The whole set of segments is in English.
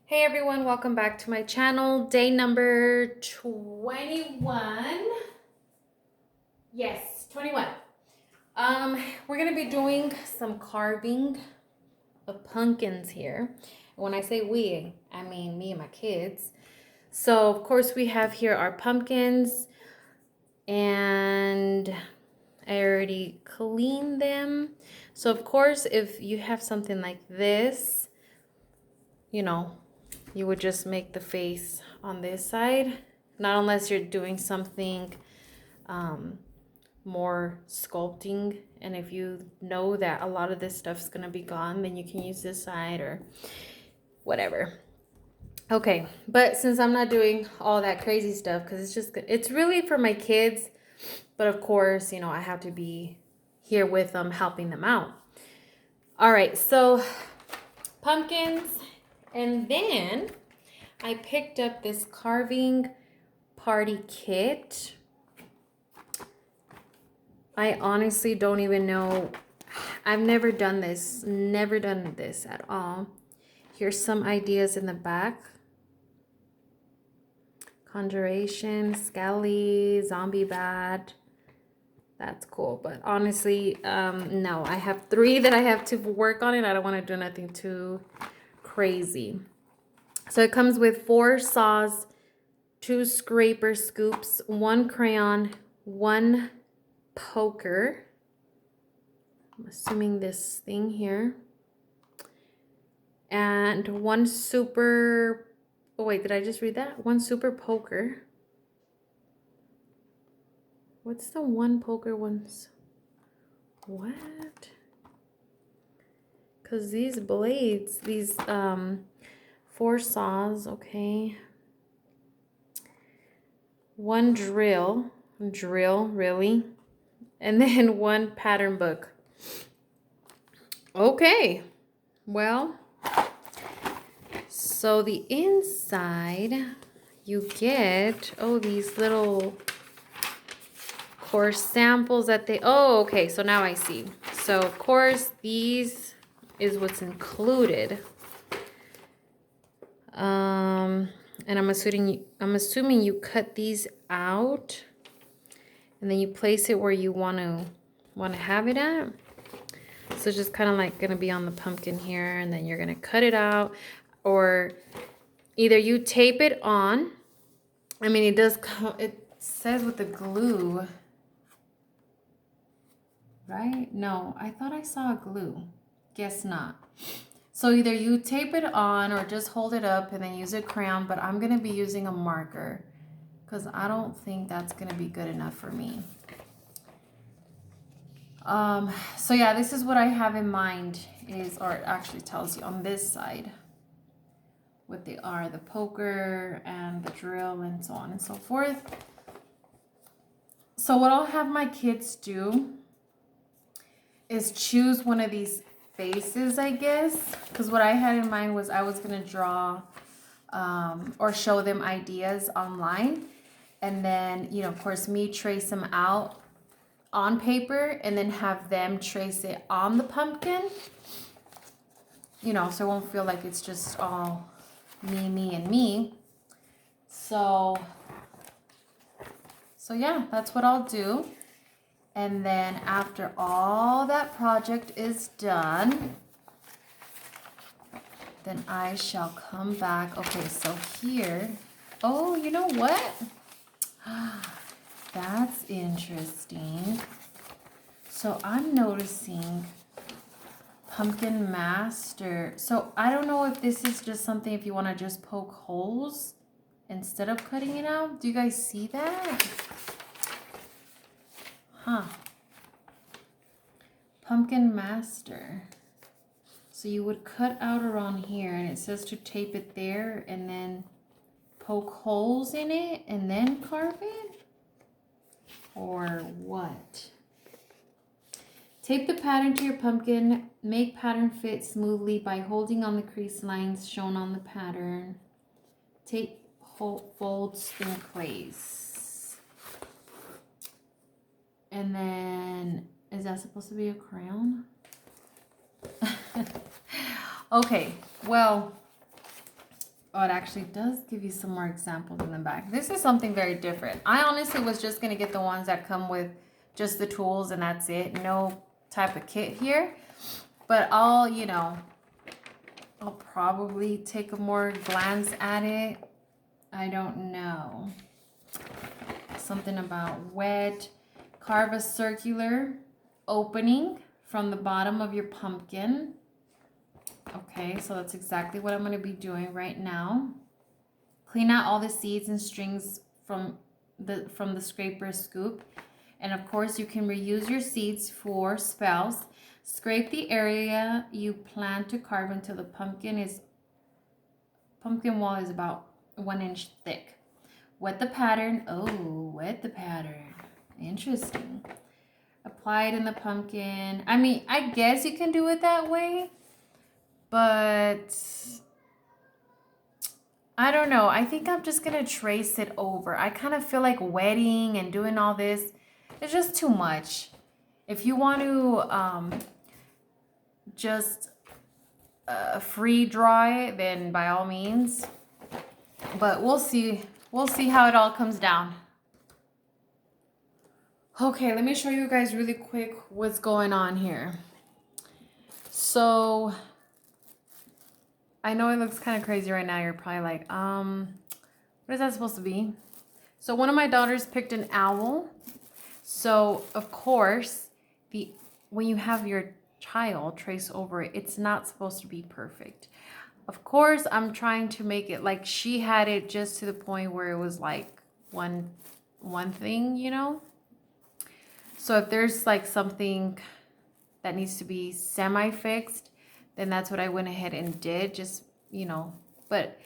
Hey everyone, welcome back to my channel. Day number 21. Yes, 21. We're gonna be doing some carving of pumpkins here. When I say we, I mean me and my kids. So of course we have here our pumpkins, and I already cleaned them. So of course if you have something like this, you would just make the face on this side, not unless you're doing something more sculpting. And if you know that a lot of this stuff's gonna be gone, then you can use this side or whatever. Okay, but since I'm not doing all that crazy stuff, because it's really for my kids, but of course, I have to be here with them, helping them out. All right, so pumpkins, and then I picked up this carving party kit. I honestly don't even know. I've never done this at all. Here's some ideas in the back. Conjuration, Skelly, zombie bat. That's cool, but honestly, no. I have 3 that I have to work on, and I don't want to do nothing too crazy. So it comes with 4 saws, 2 scraper scoops, 1 crayon, 1 poker. I'm assuming this thing here. And 1 super... Oh, wait, did I just read that? 1 super poker. What's the 1 poker ones? What? Because these blades, these 4 saws, okay. 1 drill, really. And then 1 pattern book. Okay, well, so the inside, you get, these little course samples that okay, so now I see. So of course, these is what's included. And I'm assuming you cut these out, and then you place it where you want to have it at. So it's just kind of like gonna be on the pumpkin here, and then you're gonna cut it out, or either you tape it on. I mean, it says with the glue, right? No, I thought I saw a glue. Guess not. So either you tape it on or just hold it up and then use a crayon, but I'm gonna be using a marker because I don't think that's gonna be good enough for me. So yeah, this is what I have in mind or it actually tells you on this side what they are, the poker and the drill and so on and so forth. So what I'll have my kids do is choose one of these faces, I guess, because what I had in mind was I was going to draw or show them ideas online, and then, of course, me trace them out on paper and then have them trace it on the pumpkin, so it won't feel like it's just all me, and me. So yeah, that's what I'll do. And then after all that project is done, then I shall come back. Okay, so here, you know what? That's interesting. So I'm noticing Pumpkin Master. So I don't know if this is just something if you want to just poke holes instead of cutting it out. Do you guys see that? Huh. Pumpkin Master. So you would cut out around here, and it says to tape it there and then poke holes in it and then carve it? Or what? Tape the pattern to your pumpkin. Make pattern fit smoothly by holding on the crease lines shown on the pattern. Tape folds in place. And then, is that supposed to be a crayon? Okay, well, Oh, it actually does give you some more examples in the back. This is something very different. I honestly was just going to get the ones that come with just the tools and that's it. No type of kit here. But I'll, you know, I'll probably take a more glance at it. I don't know. Something about wet. Carve a circular opening from the bottom of your pumpkin. Okay, so that's exactly what I'm going to be doing right now. Clean out all the seeds and strings from the scraper scoop. And of course, you can reuse your seeds for spells. Scrape the area you plan to carve until the pumpkin wall is about 1 inch thick. Wet the pattern. Oh, wet the pattern. Interesting. Apply it in the pumpkin. I mean, I guess you can do it that way, but I don't know. I think I'm just going to trace it over. I kind of feel like wetting and doing all this. It's just too much. If you want to just free draw it, then by all means. But we'll see. We'll see how it all comes down. Okay, let me show you guys really quick what's going on here. So I know it looks kind of crazy right now. You're probably like, what is that supposed to be? So one of my daughters picked an owl. So of course, when you have your child trace over it, it's not supposed to be perfect. Of course, I'm trying to make it like she had it just to the point where it was like one thing, you know? So if there's like something that needs to be semi-fixed, then that's what I went ahead and did, just, you know, but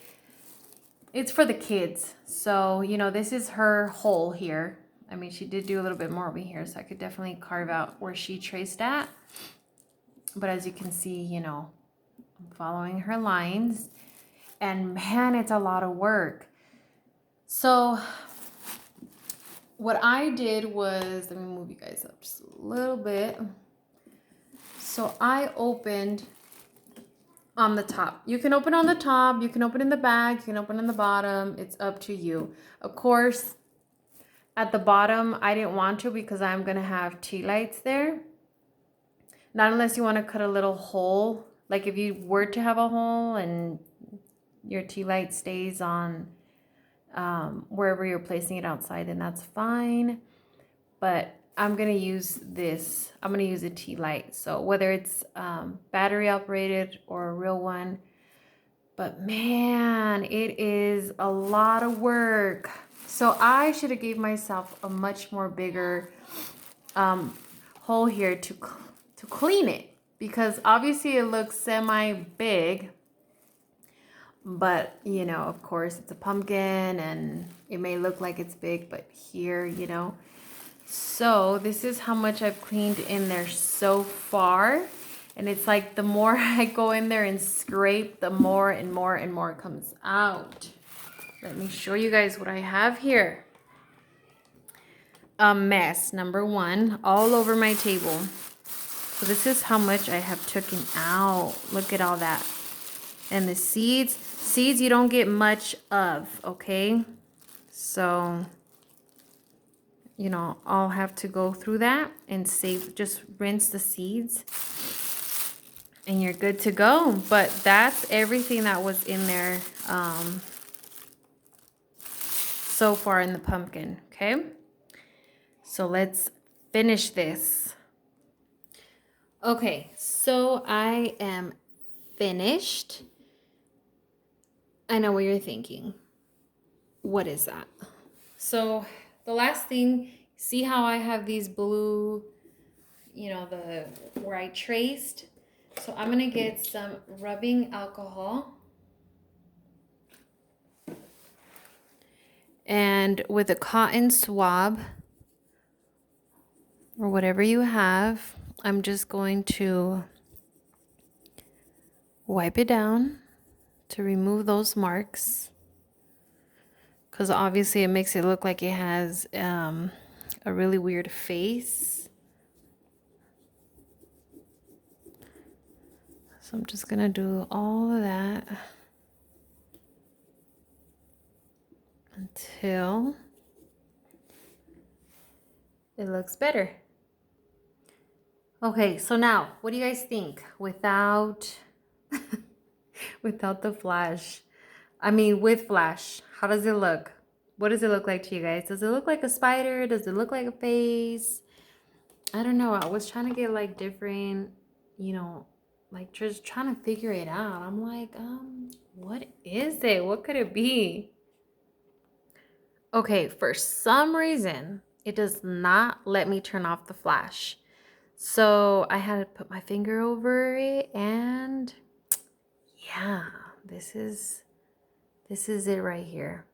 it's for the kids. So, you know, this is her hole here. I mean, she did do a little bit more over here, so I could definitely carve out where she traced at. But as you can see, you know, I'm following her lines. And man, it's a lot of work. So what I did was, let me move you guys up just a little bit. So I opened on the top. You can open on the top, you can open in the back, you can open in the bottom. It's up to you. Of course, at the bottom, I didn't want to because I'm going to have tea lights there. Not unless you want to cut a little hole. Like if you were to have a hole and your tea light stays on wherever you're placing it outside, then that's fine. But I'm going to use this. I'm going to use a tea light. So whether it's battery operated or a real one. But man, it is a lot of work. So I should have gave myself a much more bigger hole here to clean it. Because obviously it looks semi-big. But, you know, of course, it's a pumpkin and it may look like it's big, but here, you know. So this is how much I've cleaned in there so far. And it's like the more I go in there and scrape, the more and more and more comes out. Let me show you guys what I have here. A mess, number one, all over my table. So this is how much I have taken out. Look at all that. And the seeds you don't get much of, okay? So, you know, I'll have to go through that and save, just rinse the seeds. And you're good to go. But that's everything that was in there so far in the pumpkin, okay? So let's finish this. Okay, so I am finished. I know what you're thinking. What is that? So the last thing, see how I have these blue, you know, where I traced. So I'm going to get some rubbing alcohol. And with a cotton swab or whatever you have, I'm just going to wipe it down to remove those marks. Because obviously it makes it look like it has a really weird face. So I'm just going to do all of that. until it looks better. Okay, so now, what do you guys think without without the flash? I mean, with flash, how does it look? What does it look like to you guys? Does it look like a spider? Does it look like a face? I don't know. I was trying to get like different, you know, like just trying to figure it out. I'm like, what is it? What could it be? Okay, for some reason, it does not let me turn off the flash. So I had to put my finger over it, and yeah, this is it right here.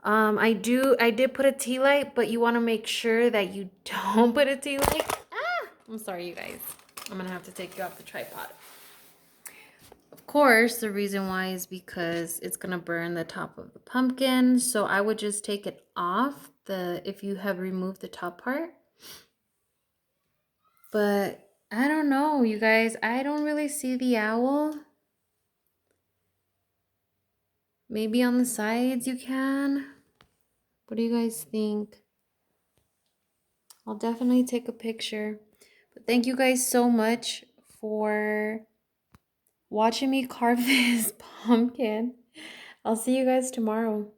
I did put a tea light, but you want to make sure that you don't put a tea light. Ah, I'm sorry, you guys. I'm gonna have to take you off the tripod. Of course, the reason why is because it's gonna burn the top of the pumpkin. So I would just take it off if you have removed the top part. But I don't know, you guys. I don't really see the owl. Maybe on the sides you can. What do you guys think? I'll definitely take a picture. But thank you guys so much for watching me carve this pumpkin. I'll see you guys tomorrow.